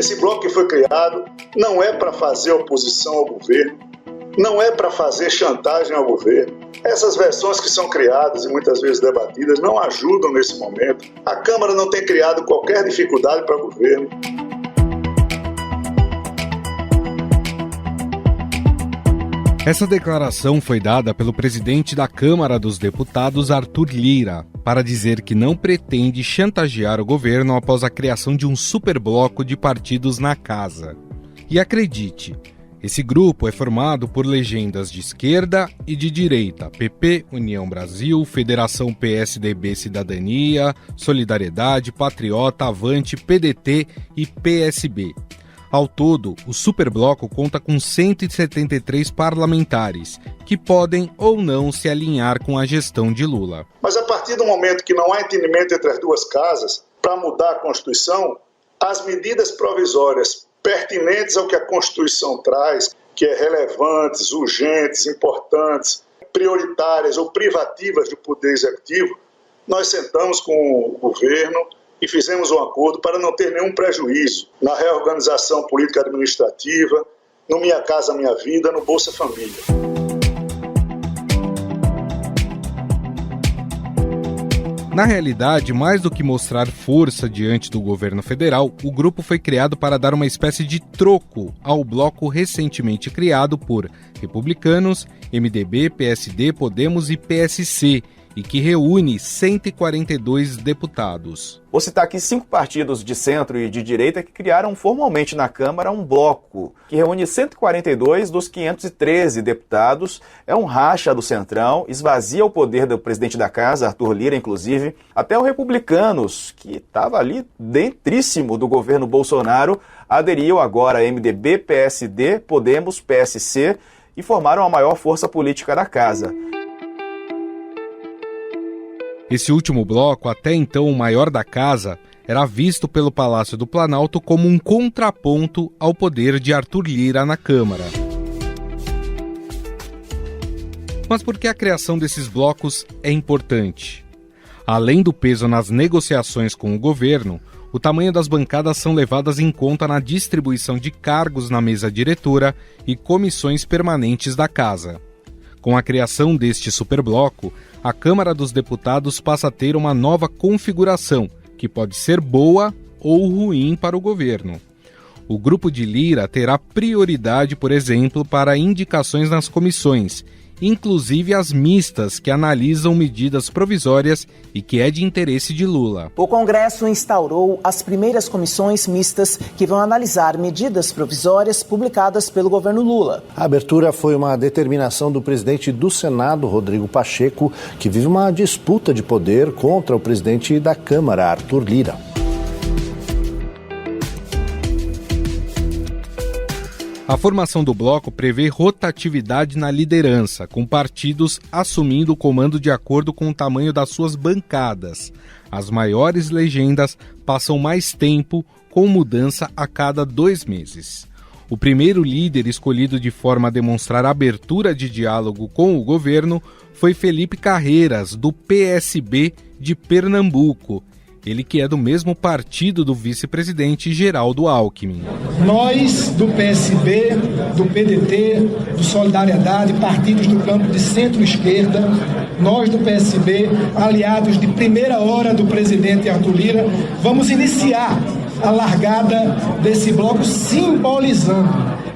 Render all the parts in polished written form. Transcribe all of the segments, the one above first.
Esse bloco que foi criado não é para fazer oposição ao governo, não é para fazer chantagem ao governo. Essas versões que são criadas e muitas vezes debatidas não ajudam nesse momento. A Câmara não tem criado qualquer dificuldade para o governo. Essa declaração foi dada pelo presidente da Câmara dos Deputados, Arthur Lira, para dizer que não pretende chantagear o governo após a criação de um superbloco de partidos na casa. E acredite, esse grupo é formado por legendas de esquerda e de direita: PP, União Brasil, Federação PSDB Cidadania, Solidariedade, Patriota, Avante, PDT e PSB. Ao todo, o Superbloco conta com 173 parlamentares, que podem ou não se alinhar com a gestão de Lula. Mas a partir do momento que não há entendimento entre as duas casas para mudar a Constituição, as medidas provisórias pertinentes ao que a Constituição traz, que é relevantes, urgentes, importantes, prioritárias ou privativas do Poder Executivo, nós sentamos com o governo e fizemos um acordo para não ter nenhum prejuízo na reorganização política administrativa, no Minha Casa Minha Vida, no Bolsa Família. Na realidade, mais do que mostrar força diante do governo federal, o grupo foi criado para dar uma espécie de troco ao bloco recentemente criado por republicanos, MDB, PSD, Podemos e PSC, e que reúne 142 deputados. Vou citar aqui 5 partidos de centro e de direita que criaram formalmente na Câmara um bloco que reúne 142 dos 513 deputados. É um racha do Centrão, esvazia o poder do presidente da casa, Arthur Lira, inclusive. Até o Republicanos, que estava ali dentríssimo do governo Bolsonaro, aderiu agora a MDB, PSD, Podemos, PSC e formaram a maior força política da casa. Esse último bloco, até então o maior da casa, era visto pelo Palácio do Planalto como um contraponto ao poder de Arthur Lira na Câmara. Mas por que a criação desses blocos é importante? Além do peso nas negociações com o governo, o tamanho das bancadas são levadas em conta na distribuição de cargos na mesa diretora e comissões permanentes da casa. Com a criação deste superbloco, a Câmara dos Deputados passa a ter uma nova configuração, que pode ser boa ou ruim para o governo. O grupo de Lira terá prioridade, por exemplo, para indicações nas comissões, inclusive as mistas, que analisam medidas provisórias e que é de interesse de Lula. O Congresso instaurou as primeiras comissões mistas que vão analisar medidas provisórias publicadas pelo governo Lula. A abertura foi uma determinação do presidente do Senado, Rodrigo Pacheco, que vive uma disputa de poder contra o presidente da Câmara, Arthur Lira. A formação do bloco prevê rotatividade na liderança, com partidos assumindo o comando de acordo com o tamanho das suas bancadas. As maiores legendas passam mais tempo, com mudança a cada 2 meses. O primeiro líder escolhido de forma a demonstrar abertura de diálogo com o governo foi Felipe Carreiras, do PSB de Pernambuco. Ele que é do mesmo partido do vice-presidente Geraldo Alckmin. Nós, do PSB, do PDT, do Solidariedade, partidos do campo de centro-esquerda, nós do PSB, aliados de primeira hora do presidente Arthur Lira, vamos iniciar a largada desse bloco simbolizando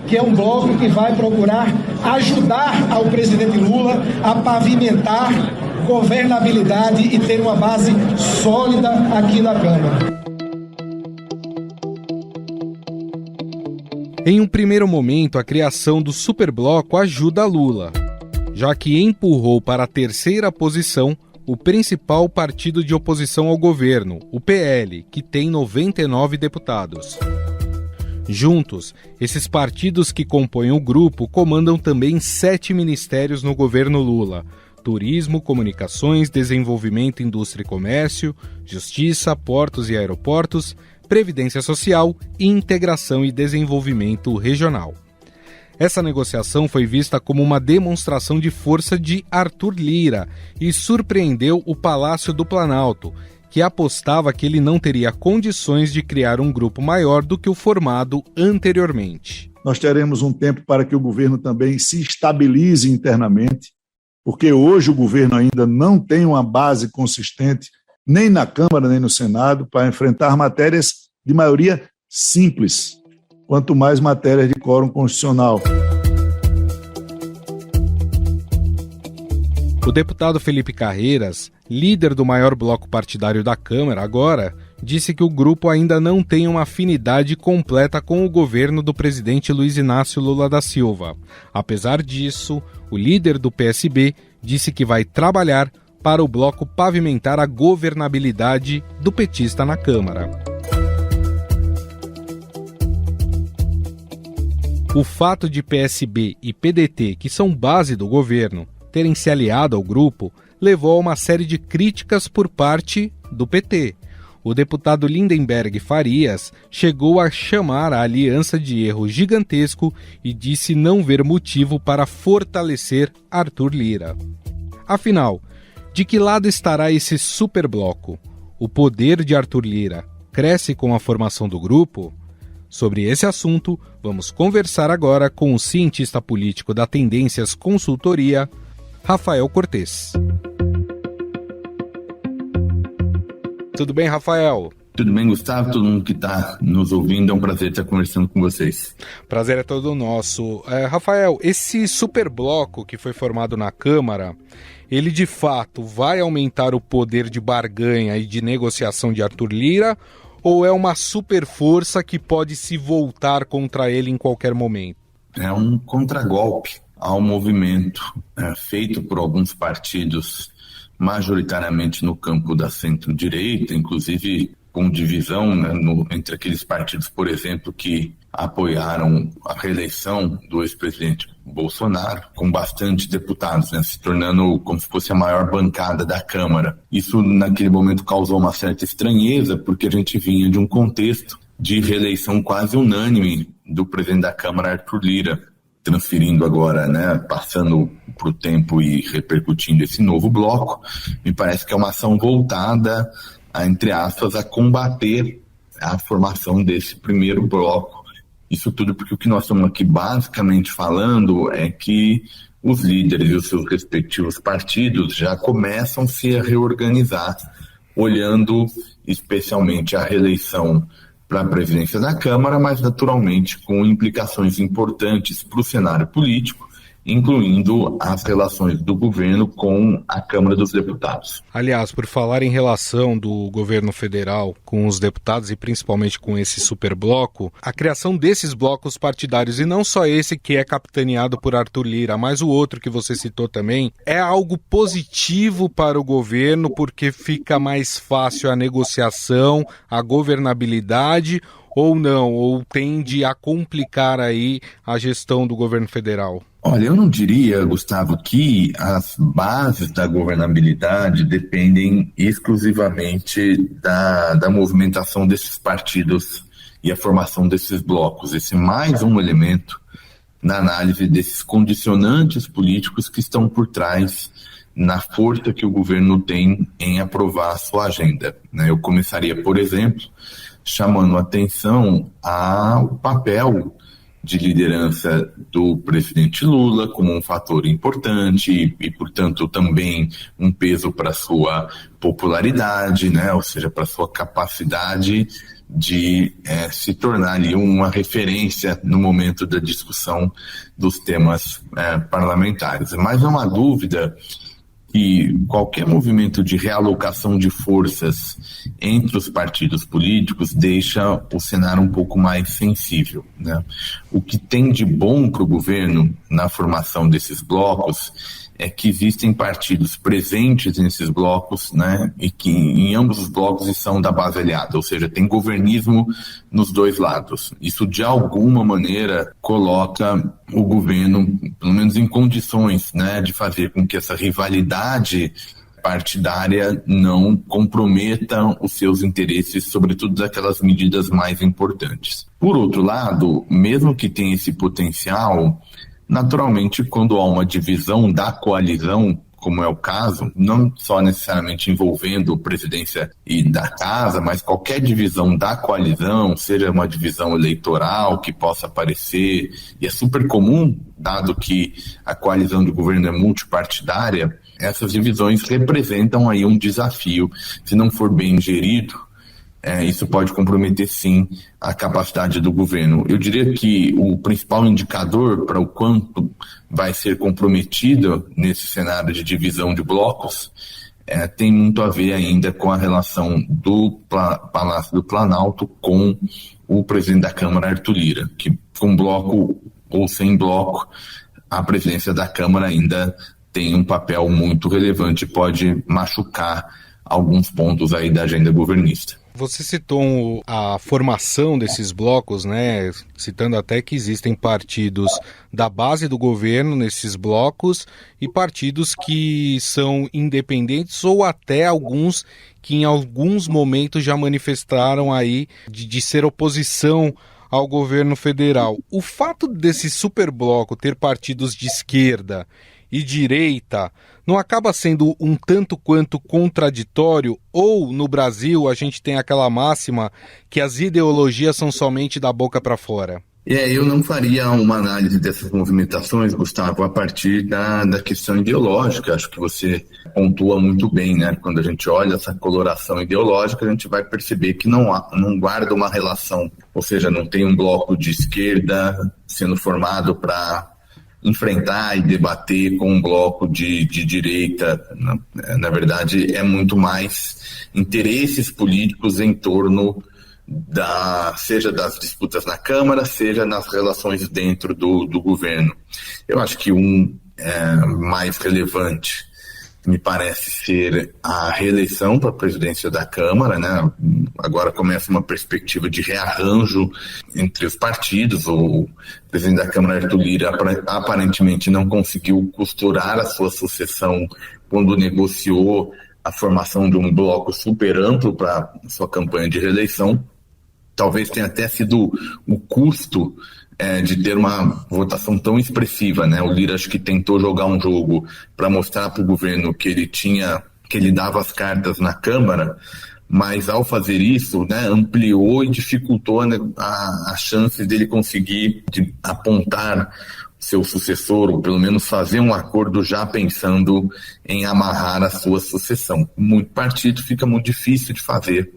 que é um bloco que vai procurar ajudar ao presidente Lula a pavimentar governabilidade e ter uma base sólida aqui na Câmara. Em um primeiro momento, a criação do superbloco ajuda Lula, já que empurrou para a terceira posição o principal partido de oposição ao governo, o PL, que tem 99 deputados. Juntos, esses partidos que compõem o grupo comandam também 7 ministérios no governo Lula: Turismo, Comunicações, Desenvolvimento, Indústria e Comércio, Justiça, Portos e Aeroportos, Previdência Social e Integração e Desenvolvimento Regional. Essa negociação foi vista como uma demonstração de força de Arthur Lira e surpreendeu o Palácio do Planalto, que apostava que ele não teria condições de criar um grupo maior do que o formado anteriormente. Nós teremos um tempo para que o governo também se estabilize internamente, porque hoje o governo ainda não tem uma base consistente, nem na Câmara, nem no Senado, para enfrentar matérias de maioria simples, quanto mais matérias de quórum constitucional. O deputado Felipe Carreiras, líder do maior bloco partidário da Câmara agora, disse que o grupo ainda não tem uma afinidade completa com o governo do presidente Luiz Inácio Lula da Silva. Apesar disso, o líder do PSB disse que vai trabalhar para o bloco pavimentar a governabilidade do petista na Câmara. O fato de PSB e PDT, que são base do governo, terem se aliado ao grupo, levou a uma série de críticas por parte do PT. O deputado Lindenberg Farias chegou a chamar a aliança de erro gigantesco e disse não ver motivo para fortalecer Arthur Lira. Afinal, de que lado estará esse superbloco? O poder de Arthur Lira cresce com a formação do grupo? Sobre esse assunto, vamos conversar agora com o cientista político da Tendências Consultoria, Rafael Cortes. Tudo bem, Rafael? Tudo bem, Gustavo? Todo mundo que está nos ouvindo, é um prazer estar conversando com vocês. Prazer é todo nosso. Rafael, esse superbloco que foi formado na Câmara, ele de fato vai aumentar o poder de barganha e de negociação de Arthur Lira, ou é uma super força que pode se voltar contra ele em qualquer momento? É um contragolpe ao movimento feito por alguns partidos, majoritariamente no campo da centro-direita, inclusive com divisão entre aqueles partidos, por exemplo, que apoiaram a reeleição do ex-presidente Bolsonaro, com bastante deputados, se tornando como se fosse a maior bancada da Câmara. Isso, naquele momento, causou uma certa estranheza, porque a gente vinha de um contexto de reeleição quase unânime do presidente da Câmara, Arthur Lira, transferindo agora, passando para o tempo e repercutindo esse novo bloco. Me parece que é uma ação voltada, entre aspas, a combater a formação desse primeiro bloco. Isso tudo porque o que nós estamos aqui basicamente falando é que os líderes e os seus respectivos partidos já começam -se a reorganizar, olhando especialmente a reeleição para a presidência da Câmara, mas naturalmente com implicações importantes para o cenário político, incluindo as relações do governo com a Câmara dos Deputados. Aliás, por falar em relação do governo federal com os deputados e principalmente com esse superbloco, a criação desses blocos partidários, e não só esse que é capitaneado por Arthur Lira, mas o outro que você citou também, é algo positivo para o governo porque fica mais fácil a negociação, a governabilidade, ou não, ou tende a complicar aí a gestão do governo federal? Olha, eu não diria, Gustavo, que as bases da governabilidade dependem exclusivamente da movimentação desses partidos e a formação desses blocos. Esse é mais um elemento na análise desses condicionantes políticos que estão por trás na força que o governo tem em aprovar a sua agenda. Eu começaria, por exemplo, chamando atenção ao papel de liderança do presidente Lula como um fator importante e, portanto, também um peso para sua popularidade, ou seja, para sua capacidade de se tornar ali uma referência no momento da discussão dos temas parlamentares. Mas não há dúvida que qualquer movimento de realocação de forças entre os partidos políticos deixa o cenário um pouco mais sensível. O que tem de bom para o governo na formação desses blocos é que existem partidos presentes nesses blocos, e que em ambos os blocos são da base aliada, ou seja, tem governismo nos dois lados. Isso, de alguma maneira, coloca o governo, pelo menos em condições, de fazer com que essa rivalidade partidária não comprometa os seus interesses, sobretudo daquelas medidas mais importantes. Por outro lado, mesmo que tenha esse potencial, naturalmente, quando há uma divisão da coalizão, como é o caso, não só necessariamente envolvendo presidência e da casa, mas qualquer divisão da coalizão, seja uma divisão eleitoral que possa aparecer, e é super comum, dado que a coalizão de governo é multipartidária, essas divisões representam aí um desafio. Se não for bem gerido, isso pode comprometer, sim, a capacidade do governo. Eu diria que o principal indicador para o quanto vai ser comprometido nesse cenário de divisão de blocos tem muito a ver ainda com a relação do Palácio do Planalto com o presidente da Câmara, Arthur Lira, que com bloco ou sem bloco, a presidência da Câmara ainda tem um papel muito relevante e pode machucar alguns pontos aí da agenda governista. Você citou a formação desses blocos, né? Citando até que existem partidos da base do governo nesses blocos e partidos que são independentes ou até alguns que em alguns momentos já manifestaram aí de ser oposição ao governo federal. O fato desse superbloco ter partidos de esquerda e direita não acaba sendo um tanto quanto contraditório? Ou no Brasil a gente tem aquela máxima que as ideologias são somente da boca para fora? Eu não faria uma análise dessas movimentações, Gustavo, a partir da questão ideológica. Acho que você pontua muito bem, né? Quando a gente olha essa coloração ideológica, a gente vai perceber que não guarda uma relação, ou seja, não tem um bloco de esquerda sendo formado para enfrentar e debater com um bloco de direita. Na verdade, é muito mais interesses políticos em torno seja das disputas na Câmara, seja nas relações dentro do governo. Eu acho que mais relevante me parece ser a reeleição para a presidência da Câmara, né? Agora começa uma perspectiva de rearranjo entre os partidos. O presidente da Câmara, Arthur Lira, aparentemente não conseguiu costurar a sua sucessão quando negociou a formação de um bloco super amplo para sua campanha de reeleição. Talvez tenha até sido o custo de ter uma votação tão expressiva, né? O Lira acho que tentou jogar um jogo para mostrar para o governo que ele dava as cartas na Câmara, mas ao fazer isso, né, ampliou e dificultou a chance dele conseguir apontar seu sucessor, ou pelo menos fazer um acordo já pensando em amarrar a sua sucessão. Muito partido fica muito difícil de fazer.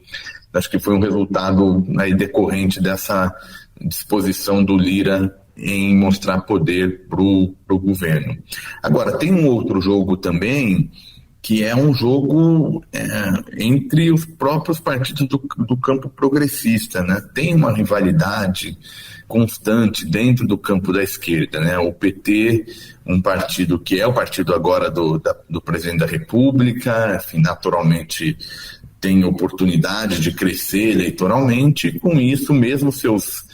Acho que foi um resultado aí decorrente dessa disposição do Lira em mostrar poder para o governo. Agora, tem um outro jogo também, que é um jogo entre os próprios partidos do campo progressista, né? Tem uma rivalidade constante dentro do campo da esquerda, né? O PT, um partido que é o partido agora do presidente da República, enfim, naturalmente tem oportunidade de crescer eleitoralmente, e com isso mesmo seus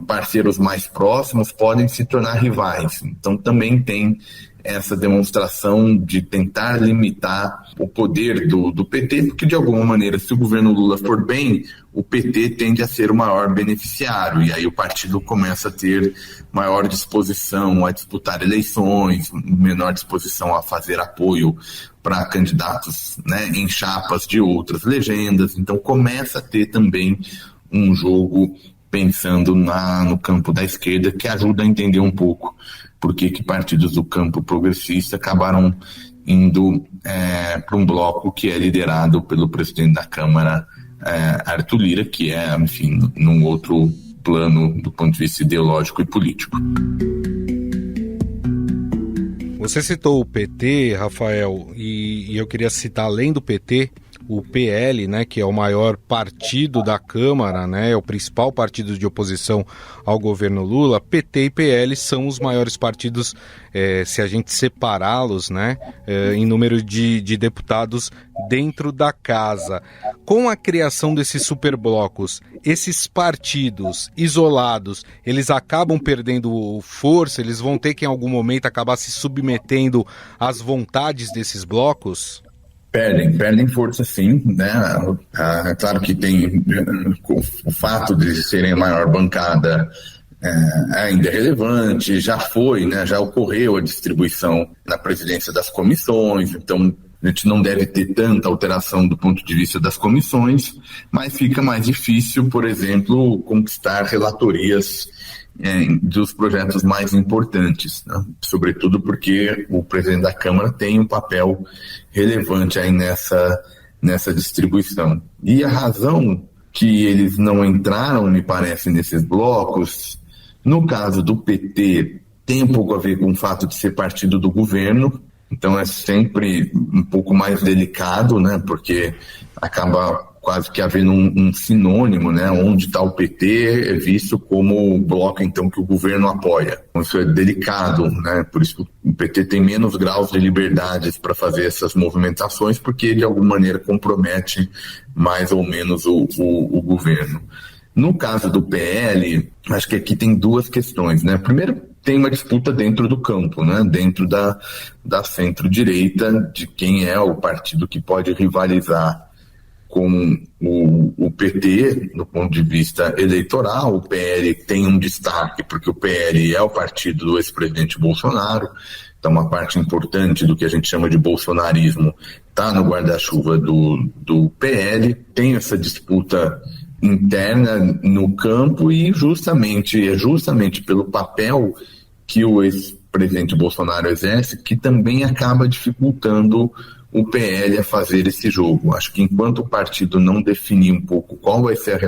parceiros mais próximos podem se tornar rivais. Então também tem essa demonstração de tentar limitar o poder do PT, porque de alguma maneira, se o governo Lula for bem, o PT tende a ser o maior beneficiário, e aí o partido começa a ter maior disposição a disputar eleições, menor disposição a fazer apoio para candidatos, né, em chapas de outras legendas. Então começa a ter também um jogo pensando no campo da esquerda, que ajuda a entender um pouco por que partidos do campo progressista acabaram indo para um bloco que é liderado pelo presidente da Câmara, Arthur Lira, que é, enfim, num outro plano do ponto de vista ideológico e político. Você citou o PT, Rafael, e eu queria citar, além do PT, o PL, né, que é o maior partido da Câmara, né, é o principal partido de oposição ao governo Lula. PT e PL são os maiores partidos, se a gente separá-los, né, em número de deputados dentro da casa. Com a criação desses superblocos, esses partidos isolados, eles acabam perdendo força, eles vão ter que em algum momento acabar se submetendo às vontades desses blocos? Perdem força, sim, né? Claro que tem o fato de serem a maior bancada ainda é relevante, já foi, né, já ocorreu a distribuição na presidência das comissões, então a gente não deve ter tanta alteração do ponto de vista das comissões, mas fica mais difícil, por exemplo, conquistar relatorias dos projetos mais importantes, né? Sobretudo porque o presidente da Câmara tem um papel relevante aí nessa distribuição. E a razão que eles não entraram, me parece, nesses blocos, no caso do PT, tem um pouco a ver com o fato de ser partido do governo, então é sempre um pouco mais delicado, né, porque acaba quase que havendo um sinônimo, né, onde está o PT é visto como o bloco, então, que o governo apoia. Então, isso é delicado, né, por isso o PT tem menos graus de liberdades para fazer essas movimentações, porque de alguma maneira compromete mais ou menos o governo. No caso do PL, acho que aqui tem duas questões, né? Primeiro, tem uma disputa dentro do campo, né? Dentro da centro-direita, de quem é o partido que pode rivalizar com o PT, do ponto de vista eleitoral. O PL tem um destaque, porque o PL é o partido do ex-presidente Bolsonaro, então uma parte importante do que a gente chama de bolsonarismo está no guarda-chuva do PL, tem essa disputa interna no campo e é justamente pelo papel que o ex-presidente Bolsonaro exerce que também acaba dificultando o PL a fazer esse jogo. Acho que enquanto o partido não definir um pouco qual vai ser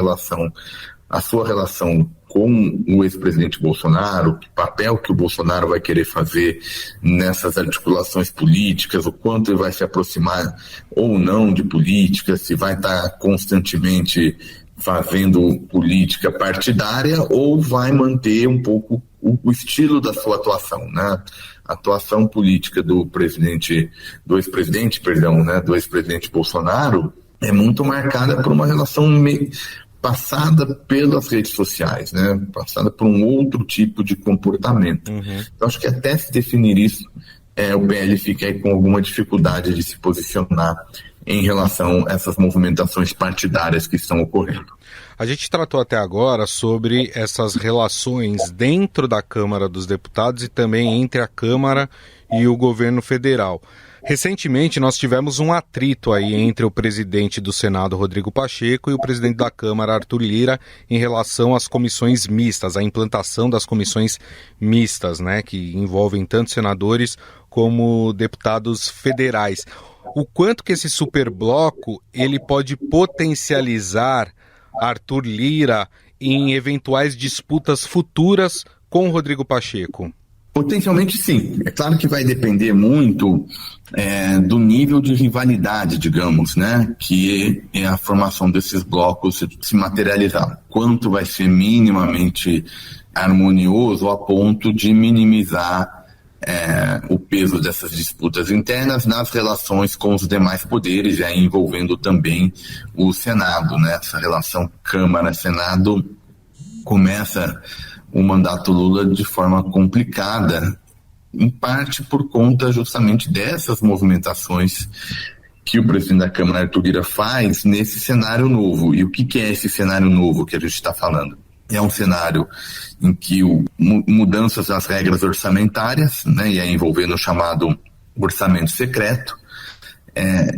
a sua relação com o ex-presidente Bolsonaro, que papel que o Bolsonaro vai querer fazer nessas articulações políticas, o quanto ele vai se aproximar ou não de política, se vai estar constantemente fazendo política partidária ou vai manter um pouco o estilo da sua atuação, né? A atuação política do ex-presidente Bolsonaro é muito marcada por uma relação passada pelas redes sociais, né? Passada por um outro tipo de comportamento. Então, acho que até se definir isso, o PL fica aí com alguma dificuldade de se posicionar em relação a essas movimentações partidárias que estão ocorrendo. A gente tratou até agora sobre essas relações dentro da Câmara dos Deputados e também entre a Câmara e o governo federal. Recentemente nós tivemos um atrito aí entre o presidente do Senado, Rodrigo Pacheco, e o presidente da Câmara, Arthur Lira, em relação às comissões mistas, a implantação das comissões mistas, né, que envolvem tanto senadores como deputados federais. O quanto que esse superbloco ele pode potencializar Arthur Lira em eventuais disputas futuras com Rodrigo Pacheco? Potencialmente sim. É claro que vai depender muito do nível de rivalidade, digamos, né? Que é a formação desses blocos se materializar. Quanto vai ser minimamente harmonioso a ponto de minimizar o peso dessas disputas internas nas relações com os demais poderes, envolvendo também o Senado, né? Essa relação Câmara-Senado começa o mandato Lula de forma complicada, em parte por conta justamente dessas movimentações que o presidente da Câmara, Arthur Lira, faz nesse cenário novo. E o que é esse cenário novo que a gente está falando? É um cenário em que mudanças das regras orçamentárias, né, e envolvendo o chamado orçamento secreto,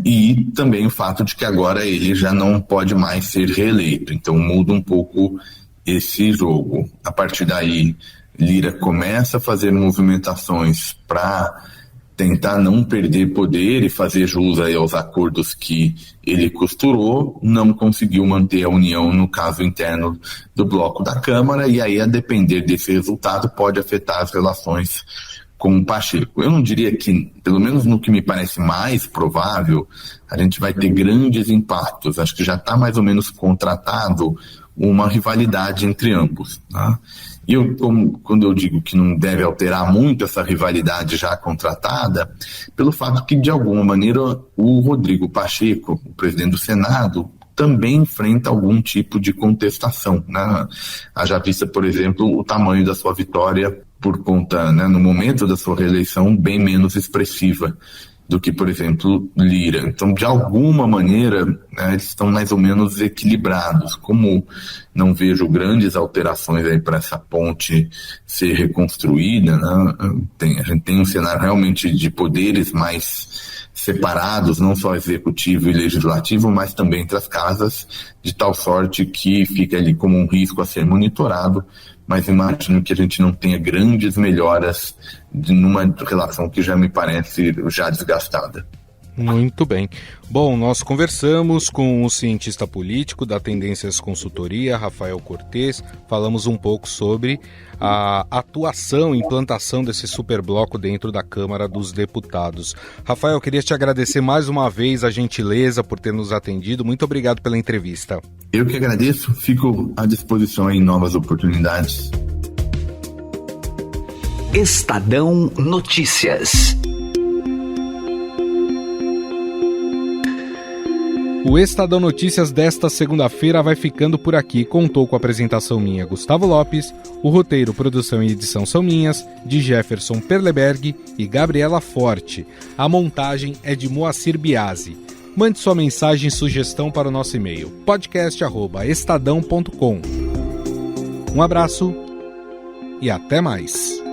e também o fato de que agora ele já não pode mais ser reeleito. Então muda um pouco esse jogo. A partir daí, Lira começa a fazer movimentações para tentar não perder poder e fazer jus aí aos acordos que ele costurou, não conseguiu manter a união no caso interno do bloco da Câmara, e aí, a depender desse resultado, pode afetar as relações com o Pacheco. Eu não diria que, pelo menos no que me parece mais provável, a gente vai ter grandes impactos. Acho que já está mais ou menos contratado uma rivalidade entre ambos, tá? E quando eu digo que não deve alterar muito essa rivalidade já contratada, pelo fato que, de alguma maneira, o Rodrigo Pacheco, o presidente do Senado, também enfrenta algum tipo de contestação, né? Haja vista, por exemplo, o tamanho da sua vitória por conta, né, no momento da sua reeleição, bem menos expressiva do que, por exemplo, Lira. Então, de alguma maneira, eles estão mais ou menos equilibrados. Como não vejo grandes alterações aí para essa ponte ser reconstruída, né? A gente tem um cenário realmente de poderes mais separados, não só executivo e legislativo, mas também entre as casas, de tal sorte que fica ali como um risco a ser monitorado, mas imagino que a gente não tenha grandes melhoras numa relação que já me parece já desgastada. Muito bem. Bom, nós conversamos com o cientista político da Tendências Consultoria, Rafael Cortes, falamos um pouco sobre a atuação, implantação desse superbloco dentro da Câmara dos Deputados. Rafael, queria te agradecer mais uma vez a gentileza por ter nos atendido. Muito obrigado pela entrevista. Eu que agradeço, fico à disposição em novas oportunidades. Estadão Notícias. O Estadão Notícias desta segunda-feira vai ficando por aqui. Contou com a apresentação minha, Gustavo Lopes. O roteiro, produção e edição são minhas, de Jefferson Perleberg e Gabriela Forte. A montagem é de Moacir Biasi. Mande sua mensagem e sugestão para o nosso e-mail, podcast@estadão.com. Um abraço e até mais.